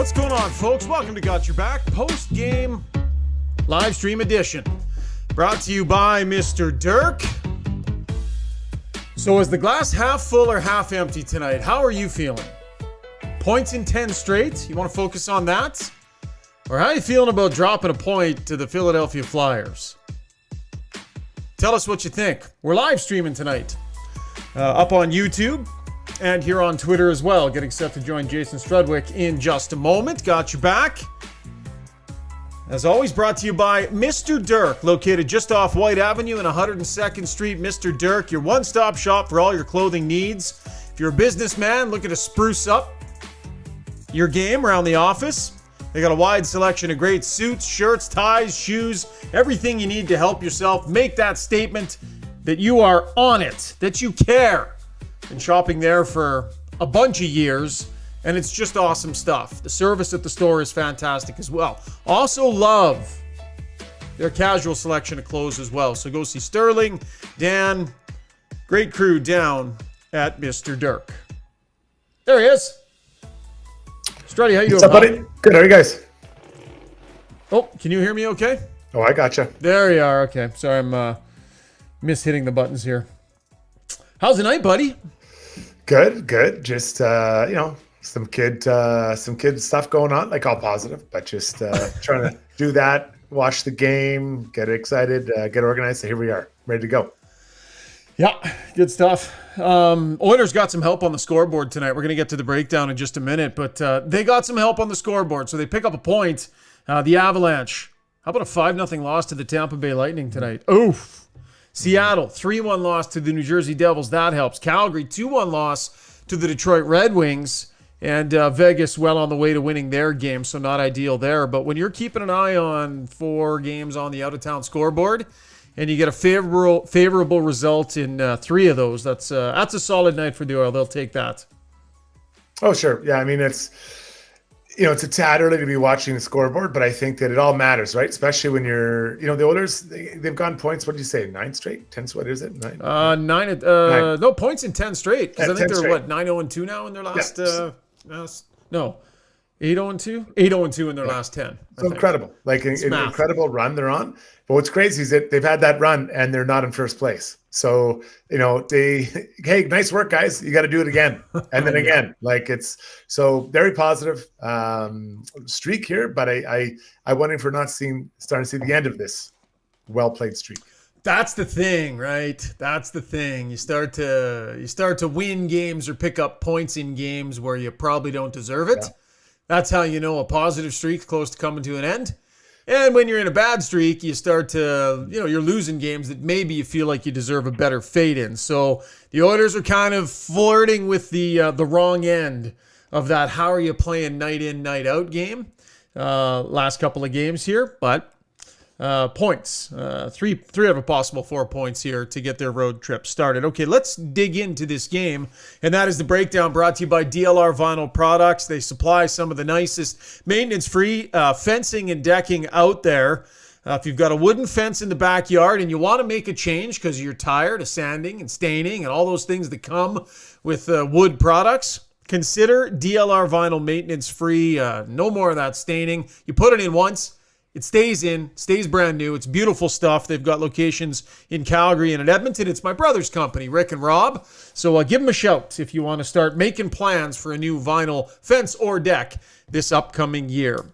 What's going on, folks? Welcome to Got Your Back post-game live stream edition. Brought to you by Mr. Dirk. So is the glass half full or half empty tonight? How are you feeling? Points in 10 straight? You want to focus on that? Or how are you feeling about dropping a point to the Philadelphia Flyers? Tell us what you think. We're live streaming tonight. Up on YouTube and here on Twitter as well. Getting set to join Jason Strudwick in just a moment. Got Your Back. As always, brought to you by Mr. Dirk, located just off White Avenue and 102nd Street. Mr. Dirk, your one-stop shop for all your clothing needs. If you're a businessman looking to spruce up your game around the office, they got a wide selection of great suits, shirts, ties, shoes, everything you need to help yourself make that statement that you are on it, that you care. Been shopping there for a bunch of years, and it's just awesome stuff. The service at the store is fantastic as well. Also love their casual selection of clothes as well. So go see Sterling, Dan, great crew down at Mr. Dirk. There he is. Struddy, how you doing, What's up, buddy? Good, how are you guys? Oh, can you hear me okay? Oh, I gotcha. There you are. Okay. Sorry, I'm mis-hitting the buttons here. How's the night, buddy? Good. Just, some kid stuff going on, like all positive, but just trying to do that, watch the game, get excited, get organized. So here we are, ready to go. Yeah, good stuff. Oilers got some help on the scoreboard tonight. We're going to get to the breakdown in just a minute, but they got some help on the scoreboard. So they pick up a point. The Avalanche. How about a 5-0 loss to the Tampa Bay Lightning tonight? Oof. Seattle, 3-1 loss to the New Jersey Devils. That helps. Calgary, 2-1 loss to the Detroit Red Wings. And Vegas well on the way to winning their game, so not ideal there. But when you're keeping an eye on 4 games on the out-of-town scoreboard and you get a favorable result in 3 of those, that's a solid night for the Oil. They'll take that. Oh, sure. Yeah, I mean, it's a tad early to be watching the scoreboard, but I think that it all matters, right? Especially when you're, the Oilers, they've gone points. What did you say? 9 straight? 10? What is it? 9? 9. No, points in 10 straight. Because I think they're, straight. 9-0-2 now in their last, Yeah. 8-0-2? 8-0-2 in their last 10. So incredible. Like an incredible run they're on. But what's crazy is that they've had that run and they're not in first place. So, hey, nice work, guys. You got to do it again. And then again. Like it's so very positive streak here. But I wonder if we're not starting to see the end of this well-played streak. That's the thing, right? That's the thing. You start to win games or pick up points in games where you probably don't deserve it. Yeah. That's how you know a positive streak's close to coming to an end. And when you're in a bad streak, you start to, you're losing games that maybe you feel like you deserve a better fate in. So the Oilers are kind of flirting with the wrong end of that how are you playing night in, night out game. Last couple of games here, but points. Three out of a possible 4 points here to get their road trip started. Okay, let's dig into this game, and that is the breakdown brought to you by DLR Vinyl Products. They supply some of the nicest maintenance-free fencing and decking out there. If you've got a wooden fence in the backyard and you want to make a change because you're tired of sanding and staining and all those things that come with wood products, consider DLR Vinyl maintenance-free. No more of that staining. You put it in once. It stays brand new. It's beautiful stuff. They've got locations in Calgary and in Edmonton. It's my brother's company, Rick and Rob. So give them a shout if you want to start making plans for a new vinyl fence or deck this upcoming year.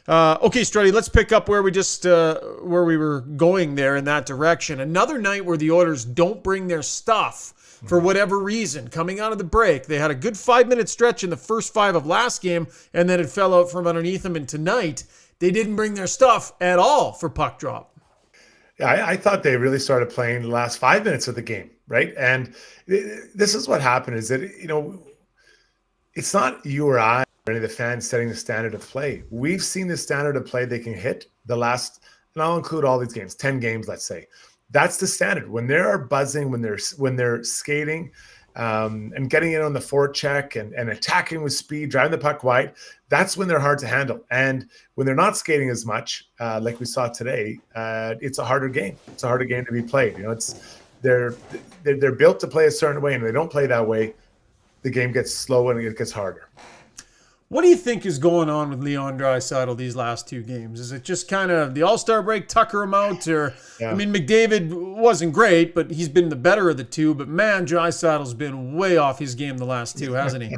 Okay, Struddy, let's pick up where we were going there in that direction. Another night where the Oilers don't bring their stuff for whatever reason. Coming out of the break, they had a good 5-minute stretch in the first 5 of last game, and then it fell out from underneath them. And tonight, they didn't bring their stuff at all for puck drop. Yeah, I thought they really started playing the last 5 minutes of the game, right? And this is what happened is that, it's not you or I or any of the fans setting the standard of play. We've seen the standard of play they can hit the last, and I'll include all these games, 10 games, let's say. That's the standard. When they are buzzing, when they're skating, and getting in on the forecheck and attacking with speed, driving the puck wide, that's when they're hard to handle. And when they're not skating as much, like we saw today, it's a harder game. It's a harder game to be played. They're built to play a certain way, and if they don't play that way, the game gets slow and it gets harder. What do you think is going on with Leon Draisaitl these last two games? Is it just kind of the All-Star break tucker him out? Or, I Yeah. mean, McDavid wasn't great, but he's been the better of the two. But man, Draisaitl's been way off his game the last two, hasn't he?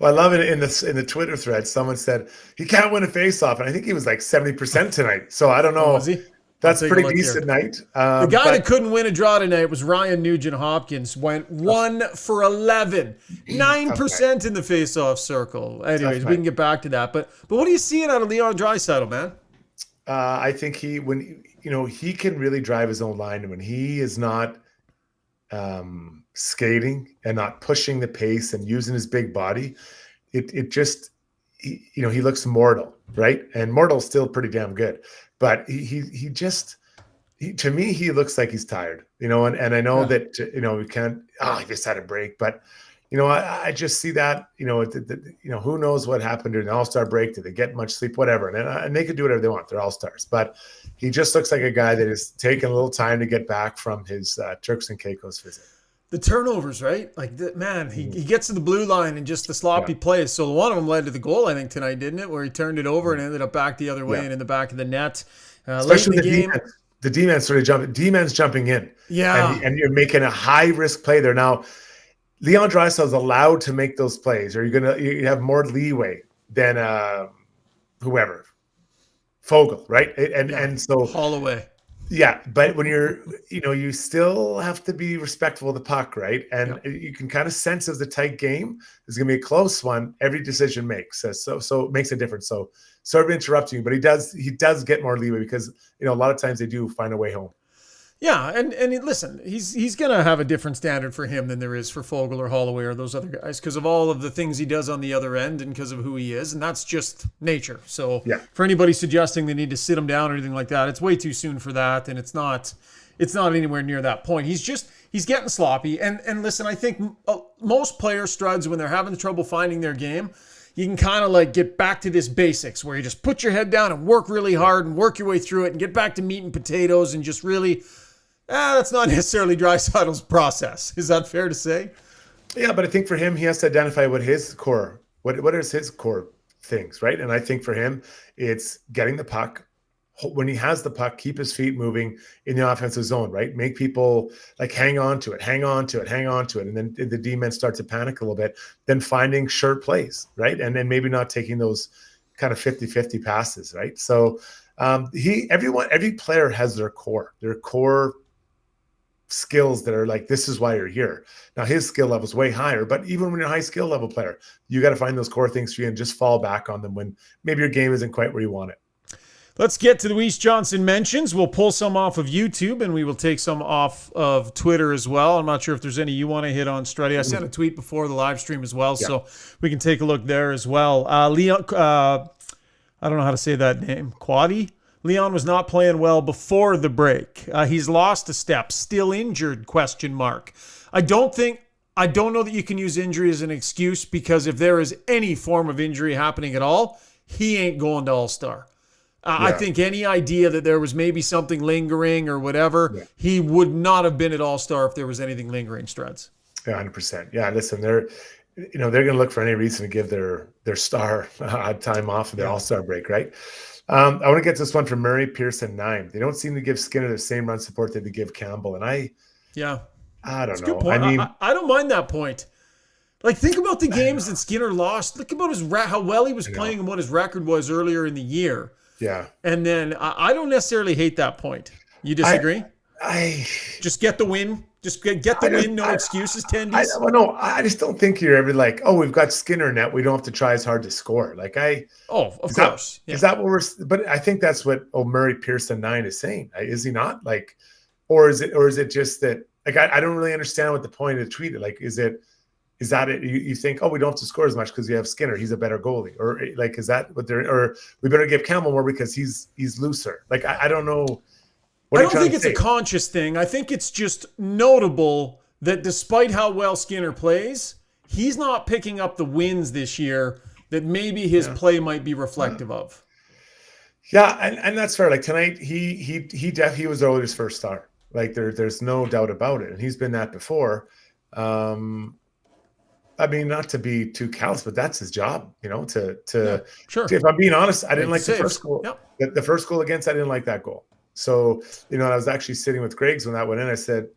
Well, I love it in the Twitter thread. Someone said he can't win a faceoff, and I think he was like 70% tonight. So I don't know. Was he? That's I'll take a pretty look decent here. night. The guy that couldn't win a draw tonight was Ryan Nugent-Hopkins. Went 1 for 11, 9% in the face-off circle. Anyways, we can get back to that. But what are you seeing out of Leon Draisaitl, man? I think he can really drive his own line, and when he is not skating and not pushing the pace and using his big body, it just he looks mortal, right? And mortal's still pretty damn good, but he just to me he looks like he's tired, and I know that we can't. He just had a break, but I just see that who knows what happened during the All-Star break? Did they get much sleep? Whatever, and they could do whatever they want. They're All-Stars, but he just looks like a guy that is taking a little time to get back from his Turks and Caicos visit. The turnovers, right? Like, man, he gets to the blue line and just the sloppy plays. So one of them led to the goal, I think, tonight, didn't it? Where he turned it over and ended up back the other way and in the back of the net. Especially late in the game. the D-man sort of jumping. D-man's jumping in. Yeah. And you're making a high-risk play there. Now, Leon Draisaitl is allowed to make those plays, or you have more leeway than whoever. Fogel, right? And so Holloway. Yeah, but when you still have to be respectful of the puck, right? And you can kind of sense as the tight game is going to be a close one. Every decision makes so it makes a difference. So sorry for interrupting you, but he does get more leeway because a lot of times they do find a way home. Yeah, and listen, he's going to have a different standard for him than there is for Fogel or Holloway or those other guys because of all of the things he does on the other end and because of who he is, and that's just nature. So for anybody suggesting they need to sit him down or anything like that, it's way too soon for that, and it's not anywhere near that point. He's getting sloppy, and listen, I think most players, Struds, when they're having trouble finding their game, you can kind of like get back to this basics where you just put your head down and work really hard and work your way through it and get back to meat and potatoes and just really... that's not necessarily Draisaitl's process. Is that fair to say? Yeah, but I think for him, he has to identify what his core, what is his core things, right? And I think for him, it's getting the puck. When he has the puck, keep his feet moving in the offensive zone, right? Make people like hang on to it. And then the D-men start to panic a little bit. Then finding sure plays, right? And then maybe not taking those kind of 50-50 passes, right? So every player has their core skills that are like, this is why you're here. Now his skill level is way higher, but even when you're a high skill level player, you got to find those core things for you and just fall back on them when maybe your game isn't quite where you want it. Let's get to the Weiss Johnson mentions. We'll pull some off of YouTube and we will take some off of Twitter as well. I'm not sure if there's any you want to hit on, Struddy. I sent a tweet before the live stream as well, so we can take a look there as well. Leon, I don't know how to say that name. Quaddy? Leon was not playing well before the break. He's lost a step. Still injured, ? I don't know that you can use injury as an excuse because if there is any form of injury happening at all, he ain't going to All-Star. I think any idea that there was maybe something lingering or whatever, he would not have been at All-Star if there was anything lingering, Struds. Yeah, 100%. Yeah, listen, they're going to look for any reason to give their star time off of their All-Star break, right? I want to get this one from Murray Pearson 9. They don't seem to give Skinner the same run support that they give Campbell, and I don't know. I mean, I don't mind that point. Like, think about the games that Skinner lost. Think about how well he was playing and what his record was earlier in the year. Yeah. And then I don't necessarily hate that point. You disagree? I just get the win. Just get the win. No excuses, Tendies. I just don't think you're ever like, oh, we've got Skinner net. We don't have to try as hard to score. Like of course. Is that what we're? But I think that's what Murray Pearson 9 is saying. Is he not like, or is it just that? Like I don't really understand what the point of the tweet. Like, is that it? You think, oh, we don't have to score as much because you have Skinner. He's a better goalie, or like, is that what they're? Or we better give Campbell more because he's looser. Like I don't know. I don't think it's a conscious thing. I think it's just notable that despite how well Skinner plays, he's not picking up the wins this year that maybe his play might be reflective of. Yeah, and that's fair. Like tonight, he was Oilers' first star. Like there's no doubt about it, and he's been that before. I mean, not to be too callous, but that's his job, Sure. If I'm being honest, I didn't like the saves. first goal. Yep. The first goal against, I didn't like that goal. So, I was actually sitting with Greg's when that went in. I said,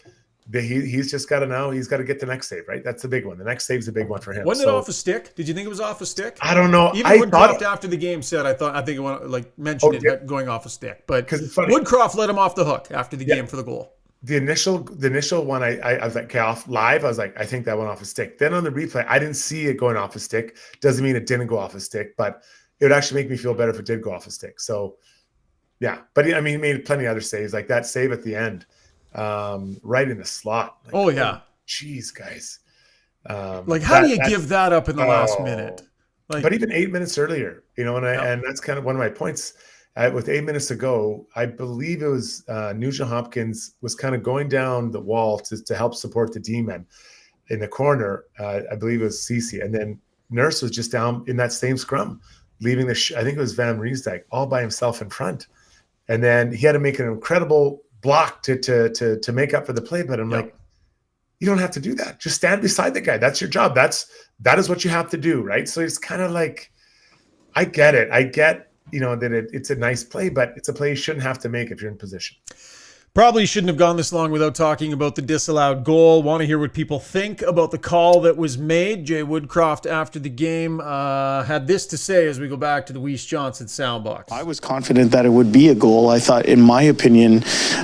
he's just got to he's got to get the next save, right? That's the big one. The next save's a big one for him. Wasn't it off a stick? Did you think it was off a stick? I don't know. Even Woodcroft after the game said, I think it mentioned it going off a stick. But Woodcroft let him off the hook after the game for the goal. The initial one, I was like, okay, off live. I was like, I think that went off a stick. Then on the replay, I didn't see it going off a stick. Doesn't mean it didn't go off a stick, but it would actually make me feel better if it did go off a stick. So, yeah. But I mean, he made plenty of other saves, like that save at the end, right in the slot. Like, geez, guys. How do you give that up in the last minute? But even 8 minutes earlier, and that's kind of one of my points. With 8 minutes to go, I believe it was Nugent Hopkins was kind of going down the wall to help support the D-men in the corner. I believe it was Cece. And then Nurse was just down in that same scrum, leaving I think it was Van Riesdijk all by himself in front. And then he had to make an incredible block to make up for the play. But I'm like, you don't have to do that. Just stand beside the guy. That's your job. That is what you have to do, right? So it's kind of like, I get it. I get that it's a nice play, but it's a play you shouldn't have to make if you're in position. Probably shouldn't have gone this long without talking about the disallowed goal. Want to hear what people think about the call that was made. Jay Woodcroft, after the game, had this to say as we go back to the Weiss Johnson soundbox. I was confident that it would be a goal. I thought, in my opinion,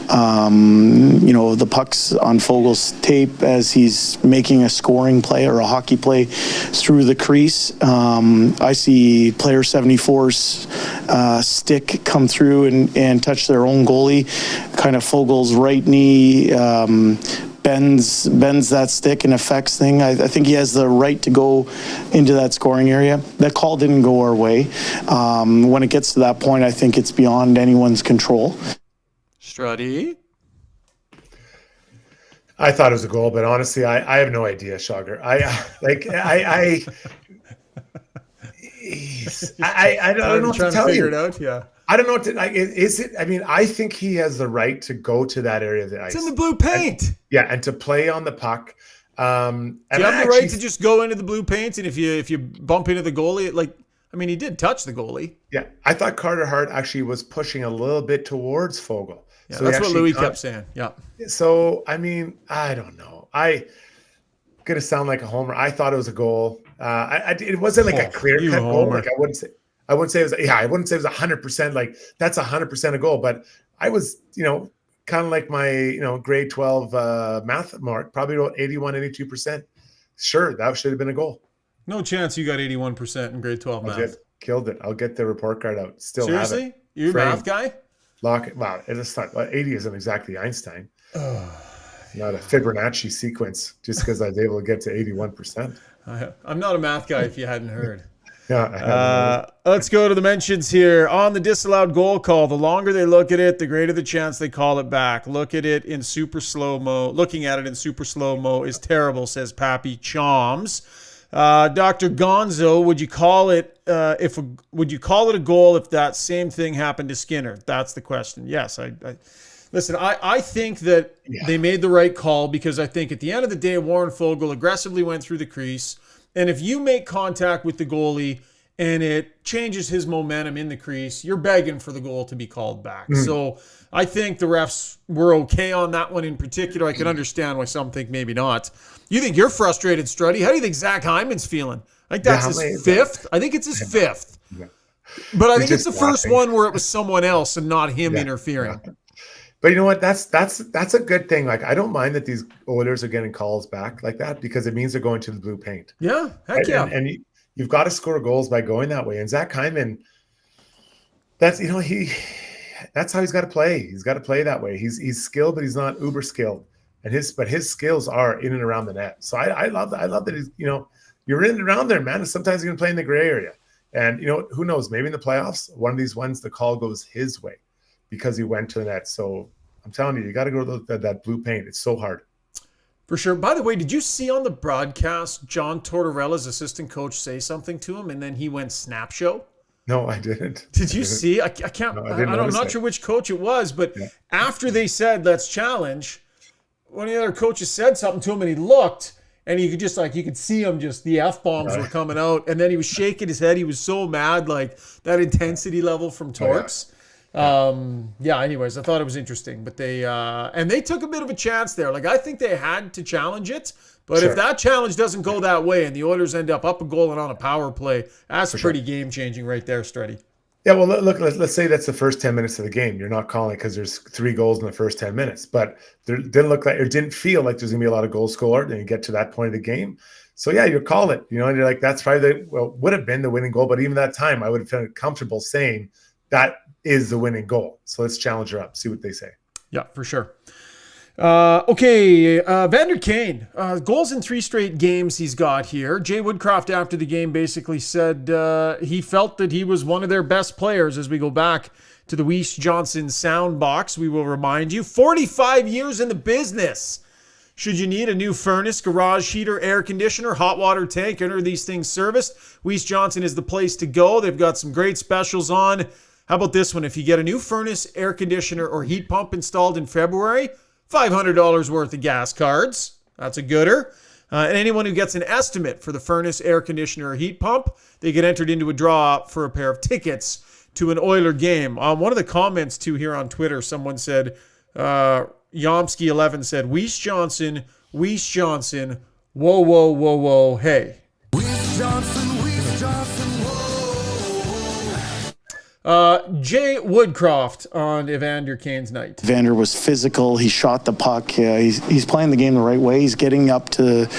the puck's on Fogel's tape as he's making a scoring play or a hockey play through the crease. I see player 74's stick come through and touch their own goalie. Kind of Fogel's right knee bends that stick and affects thing. I think he has the right to go into that scoring area. That call didn't go our way. When it gets to that point, I think it's beyond anyone's control. Struddy? I thought it was a goal, but honestly, I have no idea, Shogger. I don't know what to tell you. Figure it out, yeah. I don't know what to, is it? I mean, I think he has the right to go to that area of the ice. It's in the blue paint. And to play on the puck. And you have the right to just go into the blue paint, and if you bump into the goalie, he did touch the goalie. Yeah, I thought Carter Hart actually was pushing a little bit towards Fogel. Yeah, so that's what Louis kept saying. Yeah. So, I mean, I don't know. I'm going to sound like a homer. I thought it was a goal. It wasn't like a clear-cut goal. Like, I wouldn't say it was. I wouldn't say it was 100%. Like, that's 100% a goal. But I was, kind of like my, grade 12 math mark, probably about 81, 82%. Sure, that should have been a goal. No chance you got 81% in grade 12 math. Killed it. I'll get the report card out. Still seriously? have it. You're a math guy? Lock it. Wow, it's not. 80 isn't exactly Einstein. Not a Fibonacci sequence. Just because I was able to get to 81%. I'm not a math guy. If you hadn't heard. Let's go to the mentions here. On the disallowed goal call, the longer they look at it, the greater the chance they call it back. Looking at it in super slow-mo is terrible, says Pappy Choms. Dr. Gonzo, would you call it a goal if that same thing happened to Skinner? That's the question. Yes, I think that they made the right call, because I think at the end of the day, Warren Foegele aggressively went through the crease. And if you make contact with the goalie and it changes his momentum in the crease, you're begging for the goal to be called back. So I think the refs were okay on that one in particular. I can understand why some think maybe not. You think you're frustrated, Struddy? How do you think Zach Hyman's feeling? I think that's his fifth. I think it's his fifth. Yeah. But I think it's the first one where it was someone else and not him interfering. Yeah. But you know what? That's a good thing. Like, I don't mind that these Oilers are getting calls back like that, because it means they're going to the blue paint. Yeah, heck yeah. And you've got to score goals by going that way. And Zach Hyman, that's how he's got to play. He's got to play that way. He's skilled, but he's not uber skilled. And his skills are in and around the net. So I love that. I love that he's, you're in and around there, man. And sometimes you're going to play in the gray area. And who knows? Maybe in the playoffs, one of these ones, the call goes his way, because he went to the net. So I'm telling you got to go to that blue paint. It's so hard. For sure. By the way, did you see on the broadcast John Tortorella's assistant coach say something to him, and then he went snap show? No, I didn't. Did you see? I can't. No, I'm not sure which coach it was, but after they said let's challenge, one of the other coaches said something to him, and he looked, and you could just you could see him, just the F-bombs were coming out, and then he was shaking his head. He was so mad, like that intensity level from Torps. Anyways, I thought it was interesting, but they took a bit of a chance there. Like, I think they had to challenge it, but if that challenge doesn't go that way and the Oilers end up a goal and on a power play, that's pretty game-changing right there, Struddy. Yeah, well, look, let's say that's the first 10 minutes of the game. You're not calling because there's 3 goals in the first 10 minutes, but it didn't feel like there's going to be a lot of goals scored, and you get to that point of the game. So, yeah, you call it, and you're like, that's probably would have been the winning goal, but even that time, I would have felt comfortable saying that is the winning goal. So let's challenge her up, see what they say. Yeah, for sure. Evander Kane, goals in 3 straight games he's got here. Jay Woodcroft after the game basically said he felt that he was one of their best players. As we go back to the Weiss Johnson sound box, we will remind you, 45 years in the business. Should you need a new furnace, garage heater, air conditioner, hot water tank, any of these things serviced, Weiss Johnson is the place to go. They've got some great specials on. How about this one? If you get a new furnace, air conditioner, or heat pump installed in February, $500 worth of gas cards. That's a gooder. And anyone who gets an estimate for the furnace, air conditioner, or heat pump, they get entered into a draw for a pair of tickets to an Oiler game. One of the comments, too, here on Twitter, someone said, Yomsky11 said, Weiss Johnson, whoa, hey. Weiss Johnson, Jay Woodcroft on Evander Kane's night. Evander was physical. He shot the puck. He's playing the game the right way. He's getting up to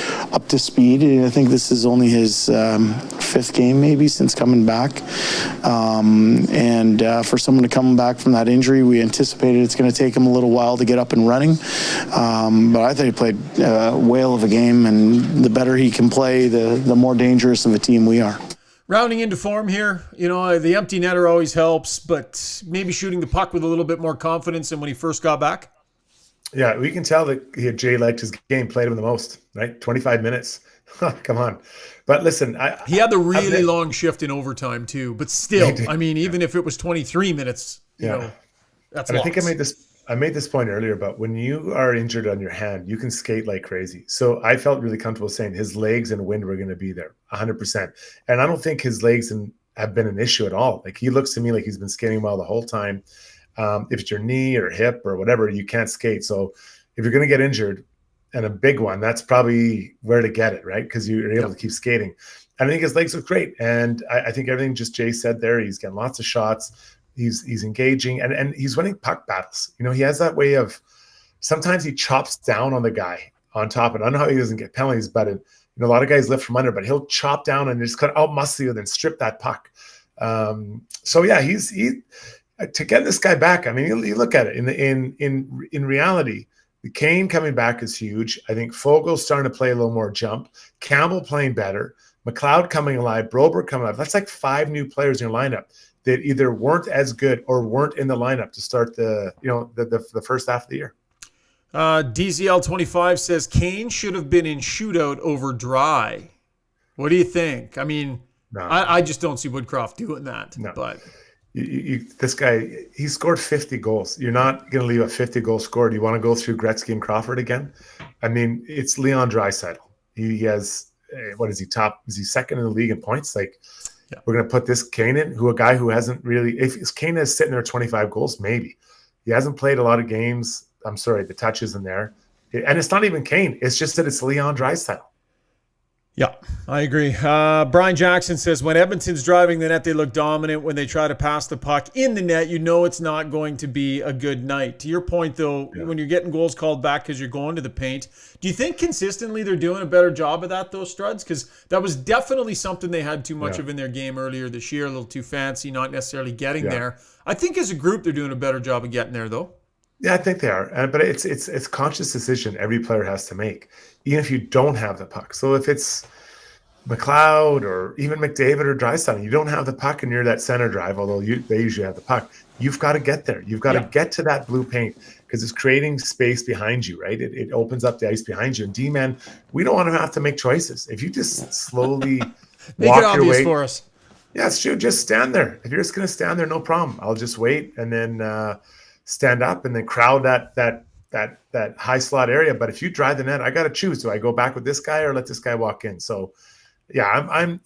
speed. I think this is only his 5th game maybe since coming back. For someone to come back from that injury, we anticipated it's going to take him a little while to get up and running. But I thought he played a whale of a game, and the better he can play, the more dangerous of a team we are. Rounding into form here, the empty netter always helps, but maybe shooting the puck with a little bit more confidence than when he first got back. Yeah, we can tell that Jay liked his game, played him the most, right? 25 minutes. Come on. But listen, he had the really long shift in overtime too, but still, even if it was 23 minutes, that's lots. I think I made this point earlier, but when you are injured on your hand, you can skate like crazy. So I felt really comfortable saying his legs and wind were going to be there 100%. And I don't think his legs have been an issue at all. Like, he looks to me like he's been skating well the whole time. If it's your knee or hip or whatever, you can't skate. So if you're going to get injured, and a big one, that's probably where to get it, right? Because you're able to keep skating. And I think his legs look great. And I think everything just Jay said there, he's getting lots of shots. He's engaging, and he's winning puck battles. He has that way of, sometimes he chops down on the guy on top. And I don't know how he doesn't get penalties, but a lot of guys lift from under, but he'll chop down and just cut out muscle and then strip that puck. So yeah, he to get this guy back. You look at it in reality. The Kane coming back is huge. I think Fogel's starting to play a little more jump. Campbell playing better. McLeod coming alive. Broberg coming alive. That's like 5 new players in your lineup that either weren't as good or weren't in the lineup to start the first half of the year. DZL25 says Kane should have been in shootout over Dry. What do you think? No. I just don't see Woodcroft doing that. No. But this guy, he scored 50 goals. You're not going to leave a 50-goal score. Do you want to go through Gretzky and Crawford again? It's Leon Draisaitl. He has, what is he, top? Is he second in the league in points? We're going to put this Kane in, a guy who hasn't really, if Kane is sitting there at 25 goals, maybe. He hasn't played a lot of games. I'm sorry, the touch isn't there. And it's not even Kane. It's just that it's Leon Draisaitl. Yeah, I agree. Brian Jackson says, when Edmonton's driving the net, they look dominant. When they try to pass the puck in the net, it's not going to be a good night. To your point, though, when you're getting goals called back because you're going to the paint, do you think consistently they're doing a better job of that, those Struds? Because that was definitely something they had too much of in their game earlier this year, a little too fancy, not necessarily getting there. I think as a group, they're doing a better job of getting there, though. Yeah, I think they are. But it's conscious decision every player has to make, even if you don't have the puck. So if it's McLeod or even McDavid or Draisaitl, you don't have the puck and you're that center drive, although they usually have the puck. You've got to get there. You've got to get to that blue paint because it's creating space behind you, right? It opens up the ice behind you. And D-man, we don't want to have to make choices. If you just slowly make walk it obvious your way for us. Yeah, it's true. Just stand there. If you're just going to stand there, no problem. I'll just wait and then stand up and then crowd that that high slot area. But if you drive the net, I got to choose. Do I go back with this guy or let this guy walk in? So yeah,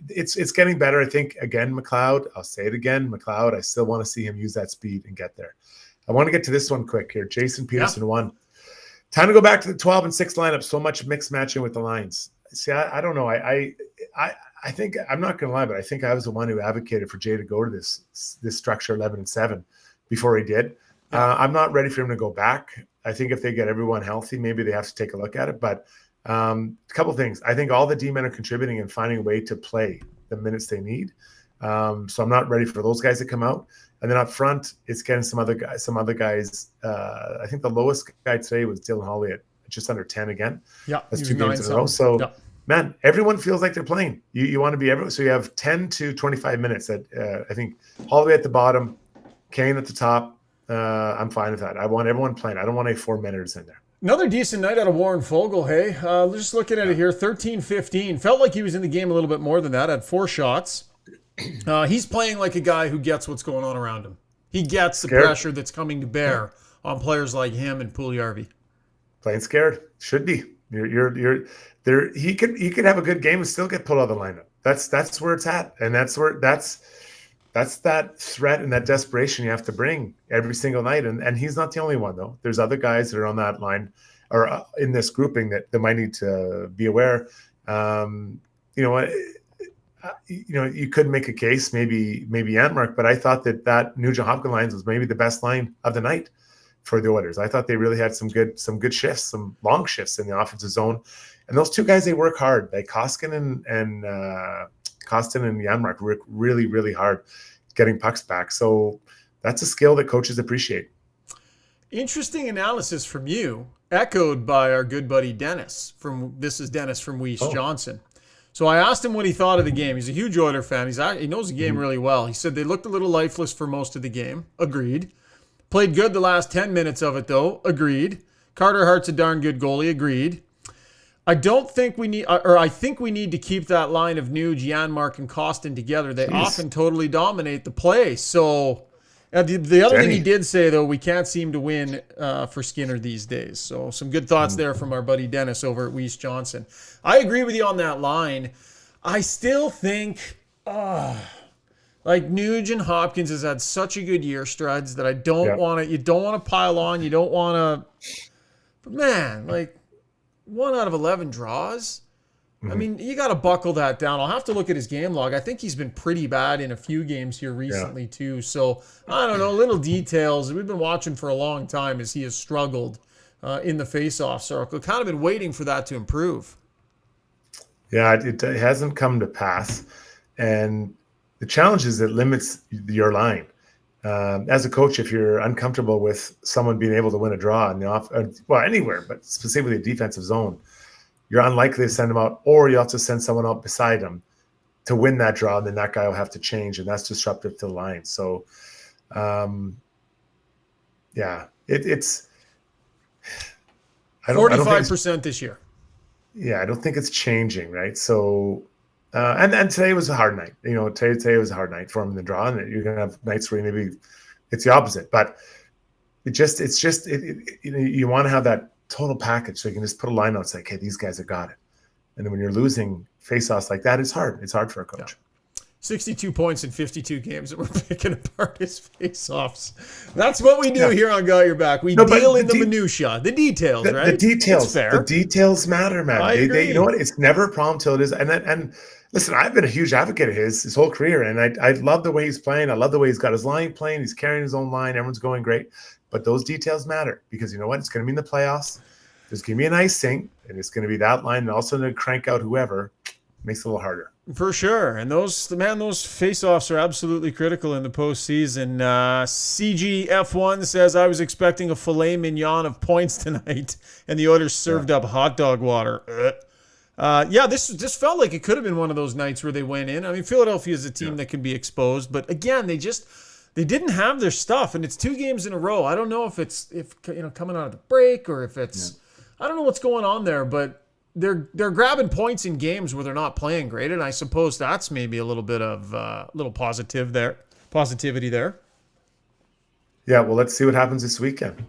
it's getting better. I think again, McLeod, I'll say it again, McLeod, I still want to see him use that speed and get there. I want to get to this one quick here. Jason Peterson won. Time to go back to the 12 and 6 lineup. So much mixed matching with the lines. See, I don't know. I think I'm not going to lie, but I think I was the one who advocated for Jay to go to this structure 11 and 7 before he did. I'm not ready for him to go back. I think if they get everyone healthy, maybe they have to take a look at it. But a couple things. I think all the D-men are contributing and finding a way to play the minutes they need. So I'm not ready for those guys to come out. And then up front, it's getting some other guys. I think the lowest guy today was Dylan Hawley at just under 10 again. Yeah, that's 2 games in a row. So, man, everyone feels like they're playing. You want to be everyone. So you have 10 to 25 minutes. That I think Hawley at the bottom, Kane at the top. I'm fine with that. I want everyone playing. I don't want any 4-minuters in there. Another decent night out of Warren Fogle, hey? Just looking at it here, 13-15. Felt like he was in the game a little bit more than that. Had 4 shots. He's playing like a guy who gets what's going on around him. He gets the pressure that's coming to bear on players like him and Puljujarvi. Playing scared. Should be. You're there. He could have a good game and still get pulled out of the lineup. That's where it's at. And that's that threat and that desperation you have to bring every single night. And he's not the only one, though. There's other guys that are on that line or in this grouping that might need to be aware. You could make a case, maybe Antmark, but I thought that Nugent Hopkins lines was maybe the best line of the night for the Oilers. I thought they really had some good shifts, some long shifts in the offensive zone. And those 2 guys, they work hard. Like Koskinen and Janmark work really, really hard getting pucks back. So that's a skill that coaches appreciate. Interesting analysis from you, echoed by our good buddy Dennis from Weiss Johnson. So I asked him what he thought of the game. He's a huge Oiler fan. He knows the game really well. He said they looked a little lifeless for most of the game. Agreed. Played good the last 10 minutes of it, though. Agreed. Carter Hart's a darn good goalie. Agreed. I think we need to keep that line of Nuge, Janmark, and Kostin together. They often totally dominate the play. So the other thing he did say, though, we can't seem to win for Skinner these days. So some good thoughts there from our buddy Dennis over at Weiss Johnson. I agree with you on that line. I still think, like Nuge and Hopkins has had such a good year, Struds, that I don't want to. You don't want to pile on. You don't want to. But man, like 1 out of 11 draws. I mean, you got to buckle that down. I'll have to look at his game log. I think he's been pretty bad in a few games here recently, too. So, I don't know, little details. We've been watching for a long time as he has struggled in the face-off circle. Kind of been waiting for that to improve. Yeah, it hasn't come to pass. And the challenge is it limits your line. As a coach, if you're uncomfortable with someone being able to win a draw in the anywhere, but specifically a defensive zone, you're unlikely to send them out, or you have to send someone out beside them to win that draw, and then that guy will have to change, and that's disruptive to the line. So, it's 45% this year. Yeah, I don't think it's changing, right? So, and today was a hard night. Today was a hard night for him in the draw, and you're gonna have nights where maybe it's the opposite. But you want to have that total package, so you can just put a line out, say, "Okay, these guys have got it." And then when you're losing face-offs like that, it's hard. It's hard for a coach. 62 points in 52 games that we're picking apart his face-offs. That's what we do here on Got Your Back. We deal in the minutia, the details, right? The details. That's fair. The details matter, man. I agree. You know what? It's never a problem till it is. And listen, I've been a huge advocate of his whole career, and I love the way he's playing. I love the way he's got his line playing. He's carrying his own line. Everyone's going great. But those details matter, because you know what? It's going to be in the playoffs. There's going to be an icing, and it's going to be that line, and also to crank out whoever makes it a little harder. For sure. And those face-offs are absolutely critical in the postseason. CGF1 says, I was expecting a filet mignon of points tonight, and the Oilers served up hot dog water. This felt like it could have been one of those nights where they went in. I mean, Philadelphia is a team that can be exposed, but again, they didn't have their stuff, and it's 2 games in a row. I don't know if coming out of the break, or if it's I don't know what's going on there, but they're grabbing points in games where they're not playing great, and I suppose that's maybe a little bit of little positivity there. Yeah, well, let's see what happens this weekend.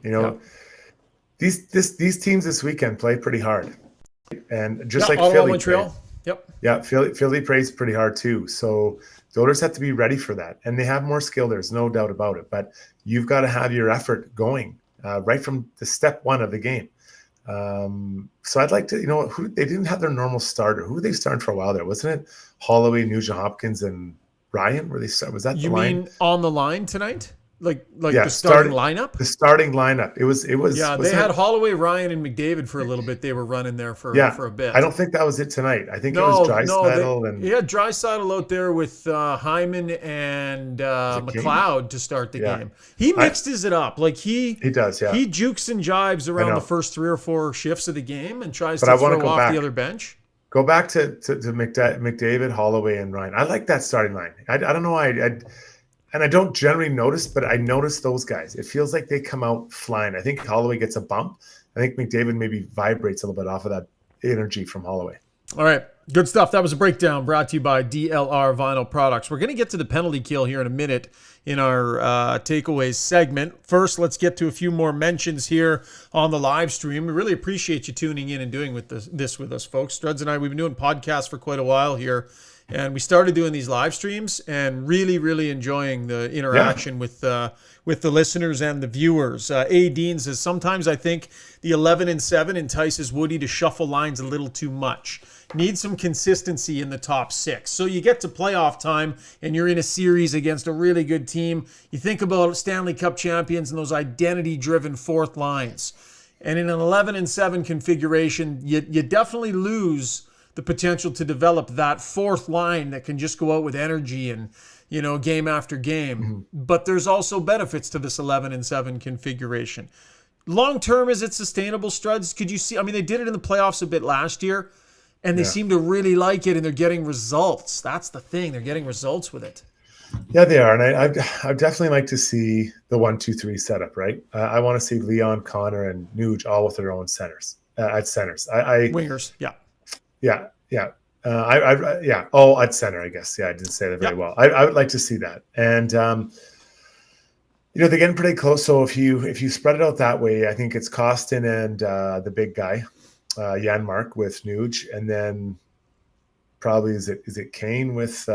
these teams this weekend play pretty hard, and just like Ottawa, Philly, Montreal. Yep. Yeah, Philly plays pretty hard too. So the Oilers have to be ready for that, and they have more skill. There's no doubt about it. But you've got to have your effort going right from the step one of the game. So I'd like to, who they didn't have their normal starter. Who they started for a while there, wasn't it? Holloway, Nugent Hopkins, and Ryan. Were they start? Was that the line? You mean on the line tonight? Like the starting lineup? The starting lineup. It was. Yeah, they had Holloway, Ryan, and McDavid for a little bit. They were running there for a bit. I don't think that was it tonight. I think it was Draisaitl. He had Draisaitl out there with Hyman and McLeod to start the game. He mixes it up. Like he does, yeah. He jukes and jives around the first 3 or 4 shifts of the game and tries to throw off the other bench. Go back to McDavid, Holloway, and Ryan. I like that starting line. I don't know why. And I don't generally notice, but I notice those guys. It feels like they come out flying. I think Holloway gets a bump. I think McDavid maybe vibrates a little bit off of that energy from Holloway. All right. Good stuff. That was a breakdown brought to you by DLR Vinyl Products. We're going to get to the penalty kill here in a minute in our takeaways segment. First, let's get to a few more mentions here on the live stream. We really appreciate you tuning in and doing this with us, folks. Struds and I, we've been doing podcasts for quite a while here. And we started doing these live streams and really, really enjoying the interaction with the listeners and the viewers. A. Dean says, sometimes I think the 11-7 entices Woody to shuffle lines a little too much. Need some consistency in the top 6. So you get to playoff time and you're in a series against a really good team. You think about Stanley Cup champions and those identity-driven fourth lines. And in an 11-7 configuration, you definitely lose the potential to develop that fourth line that can just go out with energy and, game after game. Mm-hmm. But there's also benefits to this 11-7 configuration. Long term, is it sustainable, Struds? Could you see? I mean, they did it in the playoffs a bit last year, and they seem to really like it, and they're getting results. That's the thing. They're getting results with it. Yeah, they are. And I'd definitely like to see the 1-2-3 setup, right? I want to see Leon, Connor, and Nuge all with their own centers. Wingers, yeah. Yeah. All at center, I guess. Yeah, I didn't say that very well. I would like to see that. And, they're getting pretty close. So if you spread it out that way, I think it's Costin and the big guy, Janmark with Nuge. And then probably is it Kane with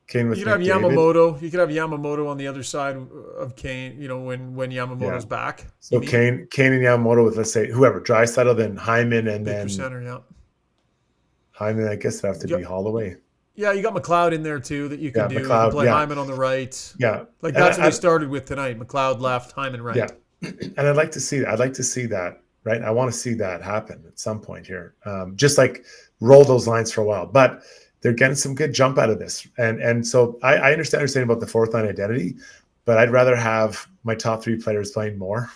Kane with You could have Yamamoto. You could have Yamamoto on the other side of Kane, when Yamamoto's back. So Kane and Yamamoto with, let's say, whoever, Draisaitl, then Hyman, and then center, Hyman, I guess it'd have to be Holloway. Yeah, you got McLeod in there too that you can do. McLeod, you can play Hyman on the right. Yeah. Like that's what they started with tonight. McLeod left, Hyman right. Yeah. And I'd like to see that, right? I want to see that happen at some point here. Just like roll those lines for a while. But they're getting some good jump out of this. And so I understand what you're saying about the fourth line identity, but I'd rather have my top 3 players playing more,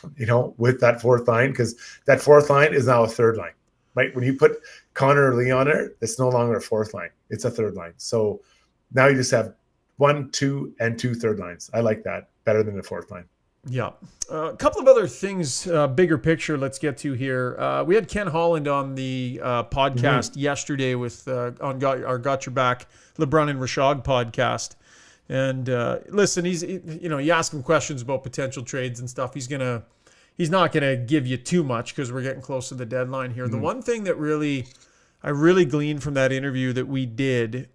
with that fourth line, because that fourth line is now a third line. Right? When you put Connor or Leon there, it's no longer a fourth line. It's a third line. So now you just have 1, 2, and 2 third lines. I like that better than the fourth line. Yeah. A couple of other things, bigger picture, let's get to here. We had Ken Holland on the podcast yesterday with on our Got Your Back LeBron and Rishaug podcast. And listen, you ask him questions about potential trades and stuff. He's not going to give you too much because we're getting close to the deadline here. The one thing that I really gleaned from that interview that we did,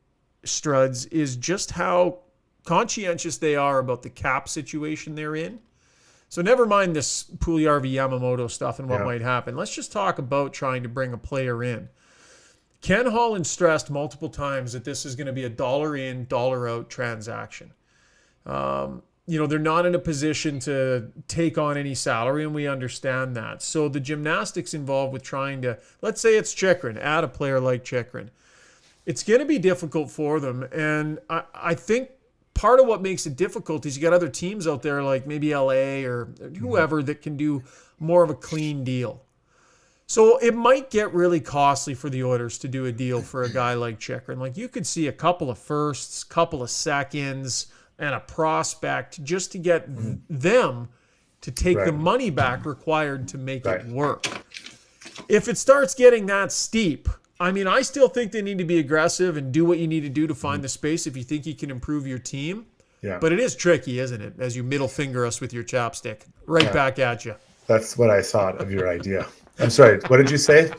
Struds, is just how conscientious they are about the cap situation they're in. So never mind this Puljujarvi Yamamoto stuff and what might happen. Let's just talk about trying to bring a player in. Ken Holland stressed multiple times that this is going to be a dollar in, dollar out transaction. They're not in a position to take on any salary, and we understand that. So the gymnastics involved with trying to, let's say it's Chychrun, add a player like Chychrun. It's going to be difficult for them, and I think part of what makes it difficult is you got other teams out there like maybe LA or whoever that can do more of a clean deal. So it might get really costly for the Oilers to do a deal for a guy like Chychrun. Like you could see a couple of firsts, couple of seconds, and a prospect just to get them to take the money back required to make it work. If it starts getting that steep, I still think they need to be aggressive and do what you need to do to find the space if you think you can improve your team. Yeah. But it is tricky, isn't it? As you middle finger us with your chapstick. Right back at you. That's what I thought of your idea. I'm sorry. What did you say?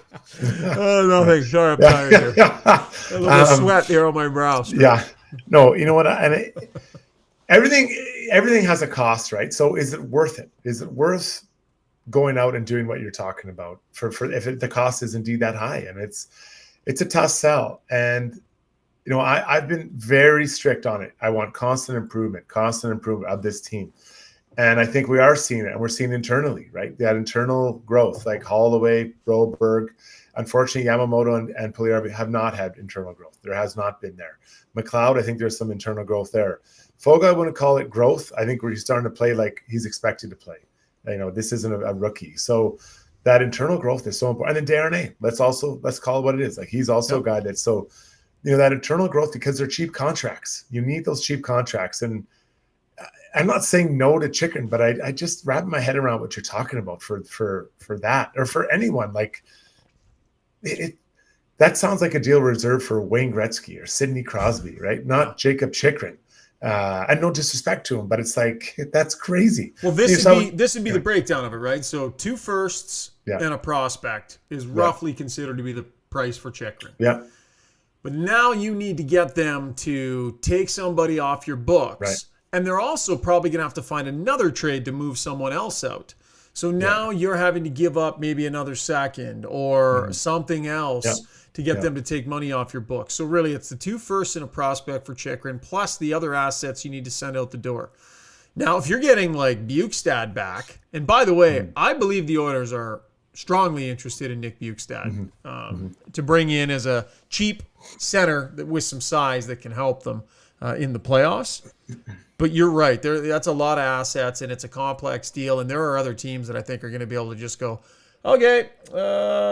Oh, nothing. Sorry, I'm tired here. A little sweat there on my brow. Yeah. No, you know what? Everything has a cost, right? So is it worth it? Is it worth going out and doing what you're talking about for if the cost is indeed that high? And it's a tough sell. And I've been very strict on it. I want constant improvement of this team. And I think we are seeing it, and we're seeing internally, right? That internal growth, like Holloway, Broberg. Unfortunately, Yamamoto and Puljujarvi have not had internal growth. There has not been there. McLeod, I think there's some internal growth there. Foga, I wouldn't call it growth. I think he's starting to play like he's expected to play. This isn't a rookie. So that internal growth is so important. And then Darnay, let's call it what it is. Like he's also a guy that's so, that internal growth, because they're cheap contracts. You need those cheap contracts. And I'm not saying no to Chicken, but I just wrap my head around what you're talking about for that, or for anyone. Like that sounds like a deal reserved for Wayne Gretzky or Sidney Crosby, right? Not Jacob Chikrin. And no disrespect to him, but it's like, that's crazy. Well, this would be the breakdown of it, right? So 2 firsts and a prospect is roughly considered to be the price for Chikrin. Yeah. But now you need to get them to take somebody off your books. Right. And they're also probably going to have to find another trade to move someone else out. So now you're having to give up maybe another second or something else to get them to take money off your books. So really, it's the 2 firsts and a prospect for Chikrin, plus the other assets you need to send out the door. Now, if you're getting like Bukestad back, and by the way, I believe the Oilers are strongly interested in Nick Bukestad to bring in as a cheap center with some size that can help them in the playoffs. But you're right. That's a lot of assets, and it's a complex deal. And there are other teams that I think are going to be able to just go, okay,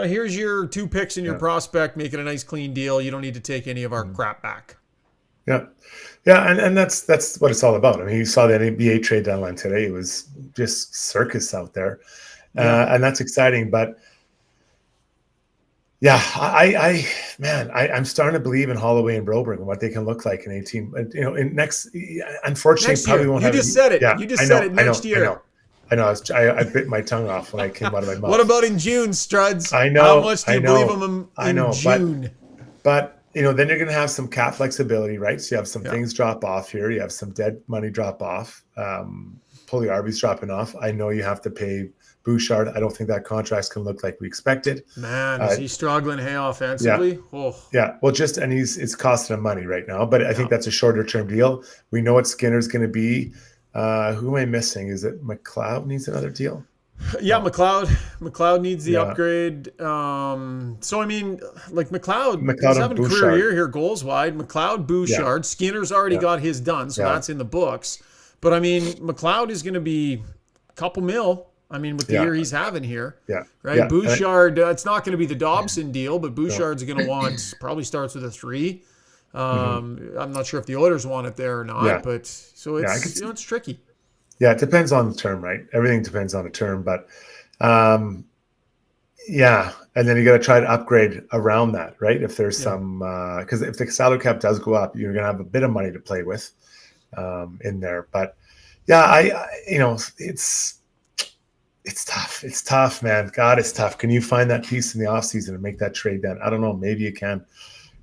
here's your 2 picks and your prospect, make it a nice clean deal. You don't need to take any of our crap back. Yeah. Yeah, and that's what it's all about. I mean, you saw the NBA trade deadline today. It was just circus out there. And that's exciting. But yeah, I'm starting to believe in Holloway and Broberg and what they can look like in 18. Unfortunately, next probably year. won't you have. Just said it. Yeah, you just said it next year. I know. I bit my tongue off when I came out of my mouth. What about in June, Struds? I know. How much do you believe them in June? But then you're going to have some cap flexibility, right? So you have some things drop off here. You have some dead money drop off. Puljujarvi's dropping off. I know you have to pay Bouchard. I don't think that contract's can look like we expected. Man, is he struggling offensively? Yeah. Oh. Yeah. Well, it's costing him money right now, but I think that's a shorter term deal. We know what Skinner's going to be. Who am I missing? Is it McLeod needs another deal? Yeah, McLeod needs the upgrade. So I mean, like McLeod is having a career year here, goals wide. McLeod, Bouchard, Skinner's already got his done, so that's in the books. But I mean, McLeod is going to be a couple mil. I mean, with the year he's having here, right? Yeah. Bouchard, it's not going to be the Dobson deal, but Bouchard's going to want probably starts with a 3. I'm not sure if the Oilers want it there or not, but so it's it's tricky. Yeah, it depends on the term, right? Everything depends on the term, but and then you got to try to upgrade around that, right? If there's some, because if the salary cap does go up, you're going to have a bit of money to play with in there. But it's tough. It's tough, man. God, it's tough. Can you find that piece in the offseason and make that trade then? I don't know. Maybe you can.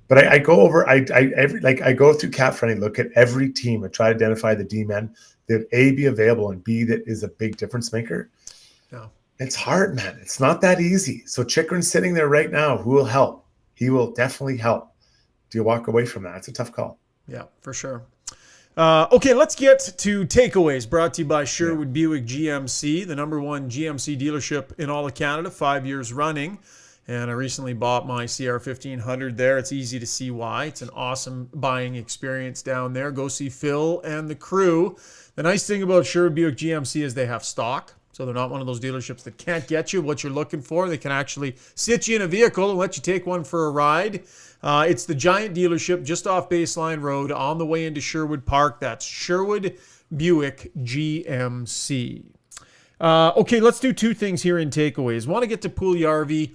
But I go through cap friendly, look at every team and try to identify the D-men that A, be available, and B, that is a big difference maker. No. It's hard, man. It's not that easy. So Chikrin's sitting there right now. Who will help? He will definitely help. Do you walk away from that? It's a tough call. Yeah, for sure. Okay, let's get to takeaways brought to you by Sherwood Buick GMC, the #1 GMC dealership in all of Canada, 5 years running. And I recently bought my CR1500 there. It's easy to see why. It's an awesome buying experience down there. Go see Phil and the crew. The nice thing about Sherwood Buick GMC is they have stock. So they're not one of those dealerships that can't get you what you're looking for. They can actually sit you in a vehicle and let you take one for a ride. It's the giant dealership just off Baseline Road on the way into Sherwood Park. That's Sherwood Buick GMC. Okay, let's do 2 things here in takeaways. Want to get to Puljujarvi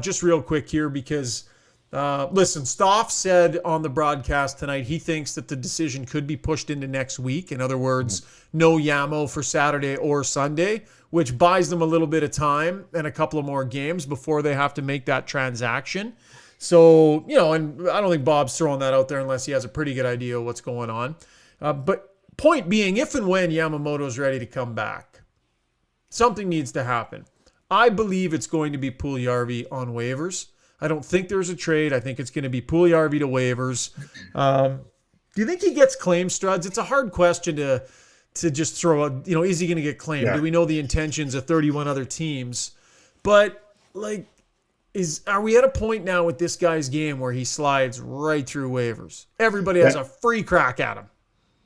just real quick here because Listen, Stoff said on the broadcast tonight he thinks that the decision could be pushed into next week. In other words, no Yamo for Saturday or Sunday, which buys them a little bit of time and a couple of more games before they have to make that transaction. So, and I don't think Bob's throwing that out there unless he has a pretty good idea of what's going on. But point being, if and when Yamamoto's ready to come back, something needs to happen. I believe it's going to be Puljujarvi on waivers. I don't think there's a trade. I think it's going to be Puljujarvi to waivers. Do you think he gets claimed, Struds? It's a hard question to just throw out. Is he going to get claimed? Yeah. Do we know the intentions of 31 other teams? But are we at a point now with this guy's game where he slides right through waivers? Everybody has a free crack at him.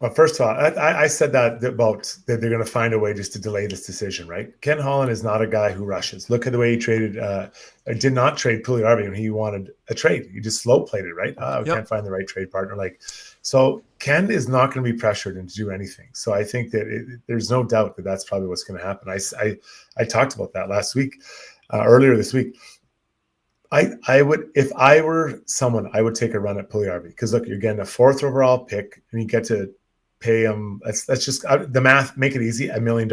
Well, first of all, I said that about that they're going to find a way just to delay this decision, right? Ken Holland is not a guy who rushes. Look at the way he traded, did not trade Puljujarvi when he wanted a trade. He just slow played it, right? We can't find the right trade partner. So Ken is not going to be pressured into do anything. So I think that there's no doubt that that's probably what's going to happen. I talked about that last week, earlier this week. I would, if I were someone, I would take a run at Puljujarvi because look, you're getting a 4th overall pick and you get to pay him. That's just the math. Make it easy. $1 million.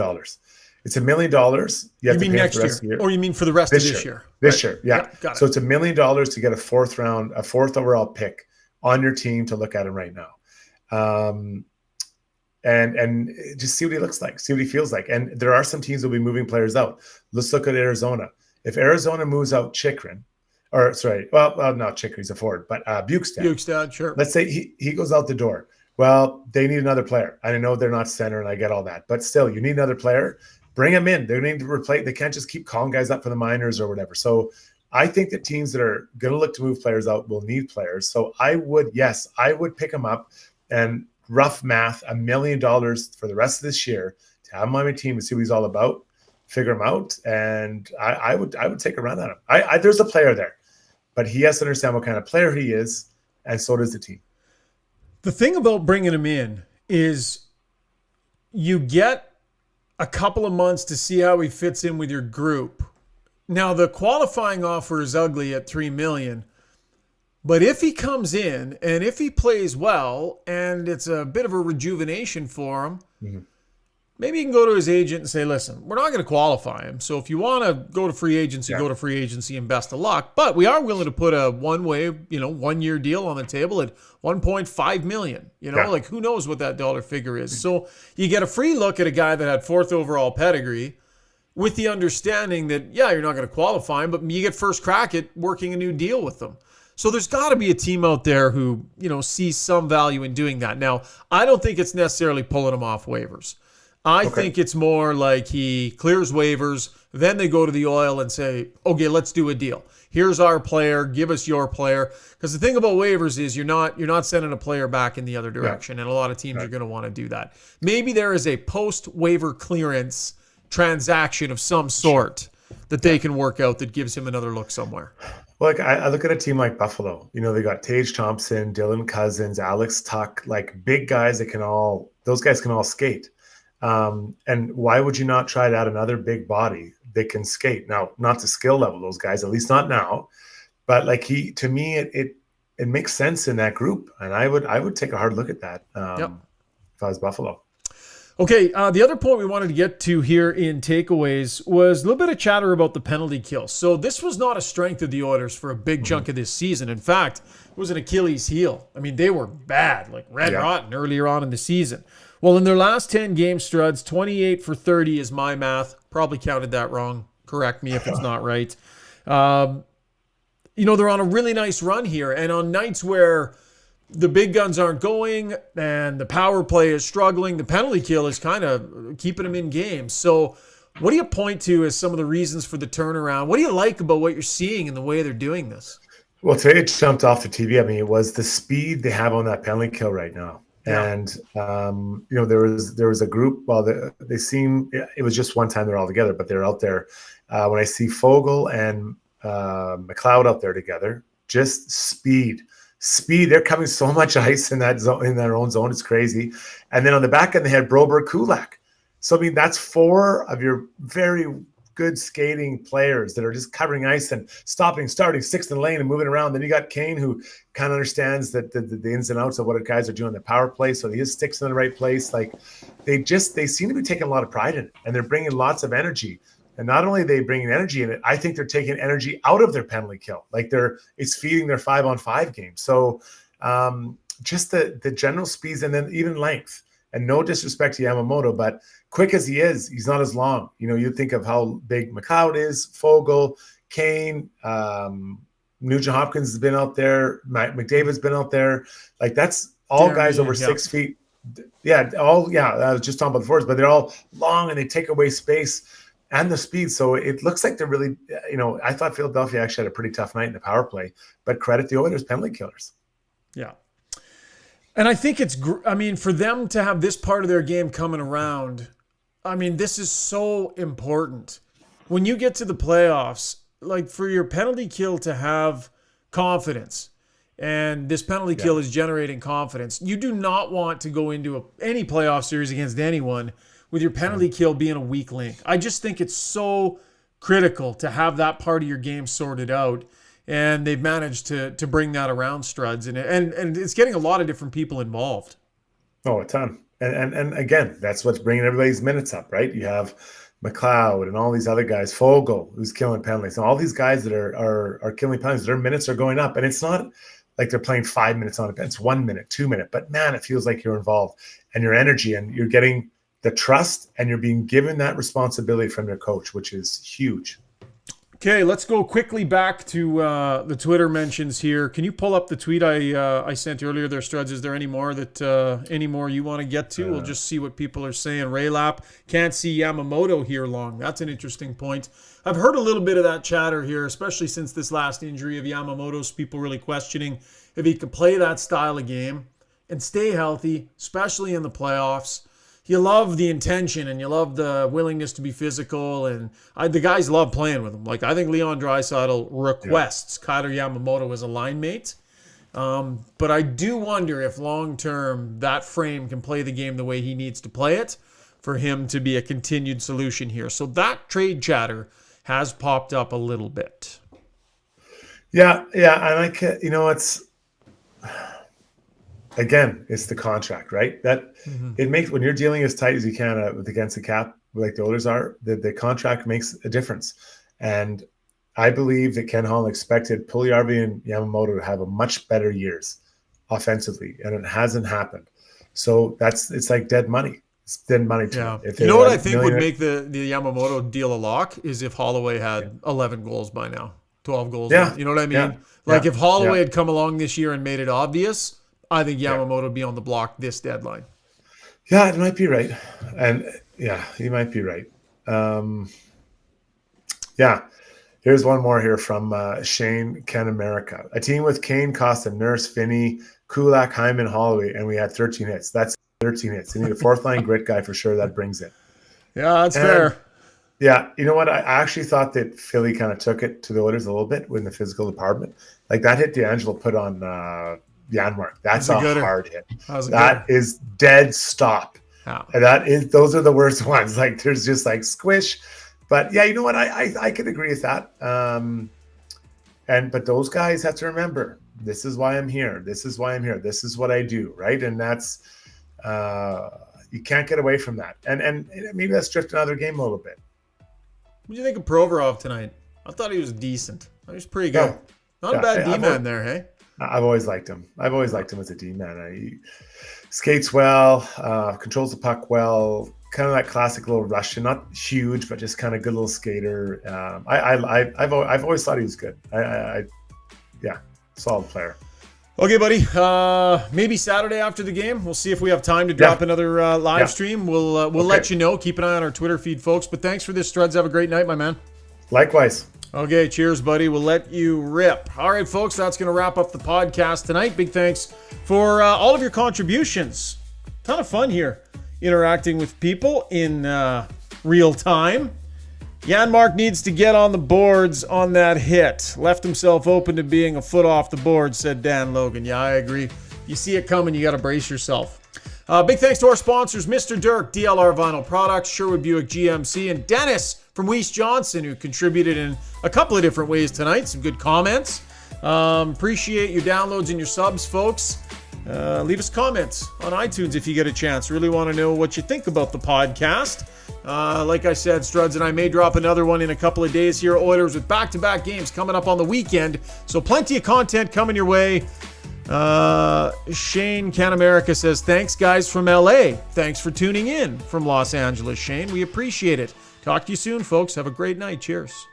It's $1 million. You have to pay next for the rest of the year, or you mean for the rest of this year? This year, yeah. Got it. So it's $1 million to get a 4th overall pick on your team to look at him right now, and just see what he looks like, see what he feels like. And there are some teams that will be moving players out. Let's look at Arizona. If Arizona moves out Chikrin, or sorry, well, not Chikrin, he's a forward, but Bukestad, sure. Let's say he goes out the door. Well, they need another player. I know they're not center, and I get all that, but still, you need another player. Bring him in. They need to replace. They can't just keep calling guys up for the minors or whatever. So I think that teams that are going to look to move players out will need players. So I would pick him up and rough math $1 million for the rest of this year to have him on my team and see what he's all about, figure him out, and I would take a run at him. There's a player there, but he has to understand what kind of player he is, and so does the team. The thing about bringing him in is you get a couple of months to see how he fits in with your group. Now, the qualifying offer is ugly at $3 million, but if he comes in and if he plays well and it's a bit of a rejuvenation for him, maybe he can go to his agent and say, listen, we're not going to qualify him. So if you want to go to free agency, go to free agency and best of luck. But we are willing to put a one-way, 1-year deal on the table at $1.5 million. Who knows what that dollar figure is. So you get a free look at a guy that had 4th overall pedigree with the understanding that, you're not going to qualify him, but you get first crack at working a new deal with them. So there's got to be a team out there who, sees some value in doing that. Now, I don't think it's necessarily pulling him off waivers. I think it's more like he clears waivers, then they go to the oil and say, okay, let's do a deal. Here's our player, give us your player. Because the thing about waivers is you're not sending a player back in the other direction, and a lot of teams are going to want to do that. Maybe there is a post-waiver clearance transaction of some sort that they can work out that gives him another look somewhere. Well, I look at a team like Buffalo. They got Tage Thompson, Dylan Cousins, Alex Tuck, big guys that those guys can all skate. And why would you not try to add another big body that can skate? Now, not to skill level, those guys, at least not now, but to me, it makes sense in that group. And I would take a hard look at that. If I was Buffalo. Okay. The other point we wanted to get to here in takeaways was a little bit of chatter about the penalty kill. So this was not a strength of the Oilers for a big chunk of this season. In fact, it was an Achilles heel. I mean, they were bad, red rotten earlier on in the season. Well, in their last 10 games, Struds, 28 for 30 is my math. Probably counted that wrong. Correct me if it's not right. They're on a really nice run here. And on nights where the big guns aren't going and the power play is struggling, the penalty kill is kind of keeping them in games. So what do you point to as some of the reasons for the turnaround? What do you like about what you're seeing in the way they're doing this? Well, today it jumped off the TV. I mean, it was the speed they have on that penalty kill right now. And, there was a group, they seem, it was just one time they're all together, but they're out there. When I see Fogle and McLeod out there together, just speed, they're covering so much ice in that zone, in their own zone. It's crazy. And then on the back end, they had Broberg, Kulak. So, I mean, that's 4 of your very good skating players that are just covering ice and stopping, starting, sixth in the lane and moving around. Then you got Kane, who kind of understands that the ins and outs of what guys are doing in the power play. So his sticks in the right place. Like they seem to be taking a lot of pride in it, and they're bringing lots of energy. And not only are they bringing energy in it, I think they're taking energy out of their penalty kill. Like it's feeding their 5-on-5 game. So just the general speeds, and then even length. And no disrespect to Yamamoto, but quick as he is, he's not as long. You think of how big McLeod is, Fogle, Kane, Nugent Hopkins has been out there, McDavid's been out there. Like that's all guys over 6 feet. I was just talking about the forwards, but they're all long and they take away space and the speed. So it looks like they're really, I thought Philadelphia actually had a pretty tough night in the power play, but credit the Oilers penalty killers. Yeah. And I think for them to have this part of their game coming around, this is so important. When you get to the playoffs, like for your penalty kill to have confidence, and this penalty kill is generating confidence, you do not want to go into any playoff series against anyone with your penalty kill being a weak link. I just think it's so critical to have that part of your game sorted out. And they've managed to bring that around, Struds, and it's getting a lot of different people involved. Oh, a ton. And again, that's what's bringing everybody's minutes up, right? You have McLeod and all these other guys, Fogle, who's killing penalties, and all these guys that are killing penalties. Their minutes are going up, and it's not like they're playing 5 minutes on it. It's 1 minute, 2 minute, but man, it feels like you're involved, and your energy, and you're getting the trust, and you're being given that responsibility from your coach, which is huge. Okay, let's go quickly back to the Twitter mentions here. Can you pull up the tweet I sent earlier there, Struds? Is there any more you want to get to? We'll just see what people are saying. Raylap, can't see Yamamoto here long. That's an interesting point. I've heard a little bit of that chatter here, especially since this last injury of Yamamoto's. People really questioning if he could play that style of game and stay healthy, especially in the playoffs. You love the intention and you love the willingness to be physical, and the guys love playing with him. Like, I think Leon Draisaitl requests Kailer Yamamoto as a line mate. But I do wonder if long-term that frame can play the game the way he needs to play it for him to be a continued solution here. So that trade chatter has popped up a little bit. Yeah. And it's... Again, it's the contract, right? That it makes, when you're dealing as tight as you can against the cap, like the Oilers are, the contract makes a difference. And I believe that Ken Hall expected Puljujarvi and Yamamoto to have a much better years offensively, and it hasn't happened. So it's like dead money. It's dead money to yeah. If you know what I think would make the Yamamoto deal a lock is if Holloway had 11 goals by now, 12 goals. Yeah. You know what I mean? Yeah. If Holloway had come along this year and made it obvious, I think Yamamoto would be on the block this deadline. Yeah, it might be right. And you might be right. Here's one more here from Shane Ken America. A team with Kane, Costa, Nurse, Finney, Kulak, Hyman, Holloway, and we had 13 hits. That's 13 hits. You need a fourth line grit guy for sure. That brings it. Yeah, that's fair. Yeah, you know what? I actually thought that Philly kind of took it to the Oilers a little bit in the physical department. Like that hit D'Angelo put on Janmark. That's a hard hit. That is dead stop. Wow. And those are the worst ones. Like there's just like squish. But yeah, you know what? I could agree with that. But those guys have to remember, this is why I'm here. This is why I'm here. This is what I do, right? And that's you can't get away from that. And maybe let's drift another game a little bit. What do you think of Provorov tonight? I thought he was decent. He was pretty good. Not a bad D-man there, hey? I've always liked him. I've always liked him as a D-man. He skates well, controls the puck well, kind of that classic little Russian, not huge, but just kind of good little skater. I've always thought he was good. Solid player. Okay, buddy. Maybe Saturday after the game, we'll see if we have time to drop another live stream. We'll let you know. Keep an eye on our Twitter feed, folks. But thanks for this, Struds. Have a great night, my man. Likewise. Okay, cheers, buddy. We'll let you rip. All right, folks, that's going to wrap up the podcast tonight. Big thanks for all of your contributions. Ton of fun here, interacting with people in real time. Janmark needs to get on the boards on that hit. Left himself open to being a foot off the board, said Dan Logan. Yeah, I agree. You see it coming, you got to brace yourself. Big thanks to our sponsors, Mr. Dirk, DLR Vinyl Products, Sherwood Buick GMC, and Dennis from Weiss Johnson, who contributed in a couple of different ways tonight. Some good comments. Appreciate your downloads and your subs, folks. Leave us comments on iTunes if you get a chance. Really want to know what you think about the podcast. Like I said, Struds and I may drop another one in a couple of days here. Oilers with back-to-back games coming up on the weekend. So plenty of content coming your way. Shane Canamerica says, thanks guys from LA. Thanks for tuning in from Los Angeles, Shane. We appreciate it. Talk to you soon, folks. Have a great night. Cheers.